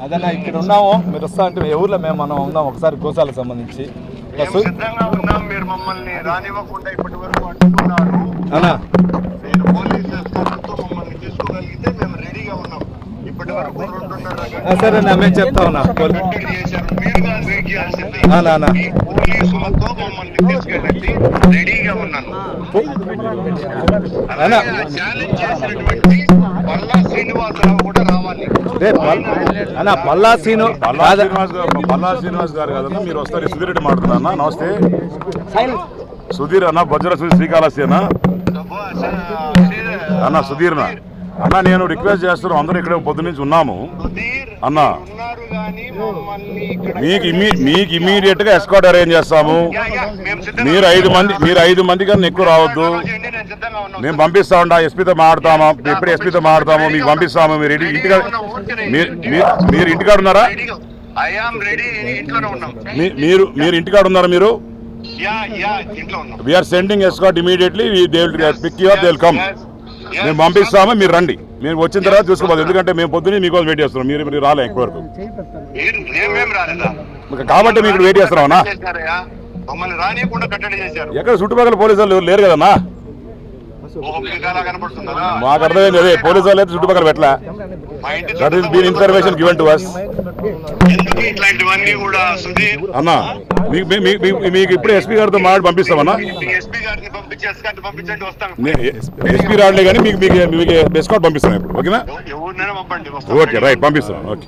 అదన్నా ఇక్కడ ఉన్నాము, మీరు వస్తా అంటే ఎవరిలో మనం ఉన్నాం ఒకసారి గోశాలకు సంబంధించి సిద్ధంగా ఉన్నాం. మీరు మమ్మల్ని రానివ్వకుండా ఇప్పటి వరకు అడ్డుకున్నారు అన్నా. మీరు పోలీసు ఎస్కార్ట్తో మమ్మల్ని తీసుకోగలిగితే మేము రెడీగా ఉన్నాం. ఇప్పటి వరకు సరే అన్న, మేము చెప్తా ఉన్నా. చేశారు, మీరు కాదు వెయిట్ చేయాల్సింది. ఈ పోలీసులతో మమ్మల్ని తీసుకెళ్ళండి, రెడీగా ఉన్నాను. ఛాలెంజ్ చేసినటువంటి పల్లా శ్రీనివాసరావు కూడా రావాలి. పల్లా శ్రీనివాస్ గారు కదన్నా, మీరు వస్తారు. సుధీర్ రెడ్డి మాట్లాడుతున్నా. నమస్తే సుధీర్ అన్న, బొజ్జర శ్రీకాళహస్తి అన్న సుధీర్ అన్న, నేను రిక్వెస్ట్ చేస్తున్నాను. అందరూ ఇక్కడ పొద్దు నుంచి ఉన్నాము అన్న. మీకు ఇమీడియట్ గా ఎస్కార్ట్ అరేంజ్ చేస్తాము. మీరు 5 మంది కన్నా ఎక్కువ రావద్దు. మేము పంపిస్తా ఉంటా, ఎస్పీతో మాట్లాడతాము. ఎప్పుడు ఎస్పీతో మాట్లాడతాము, మీకు పంపిస్తాము. మీరు ఇంటికాడ ఉన్నారా? మీరు ఇంటికాడ ఉన్నారా? మీరు we're sending escort immediately. They will pick you up, they will come. మేము పంపిస్తాము, మీరు రండి. మేము వచ్చిన తర్వాత చూసుకోవాలి. ఎందుకంటే మేము పొద్దున్నే మీకోసం వెయిట్ చేస్తున్నాం. మీరు రాలే ఎక్కువ వరకు కాబట్టి మీకు వెయిట్ చేస్తున్నామన్నా. ఎక్కడ చుట్టుపక్కల పోలీసు వాళ్ళు లేరు కదన్నా. మాకు అర్థమైంది. అదే పోలీసు వాళ్ళు అయితే చుట్టుపక్కల పెట్టలే. That is been information given to us అన్నా. మీకు ఇప్పుడు ఎస్పీ గారితో మాట్లాడి పంపిస్తామన్నా. ఎస్పీ రాలే కానీ మీకు ఎస్కార్ట్ పంపిస్తాను ఇప్పుడు. ఓకేనా? ఓకే రైట్, పంపిస్తాను. ఓకే.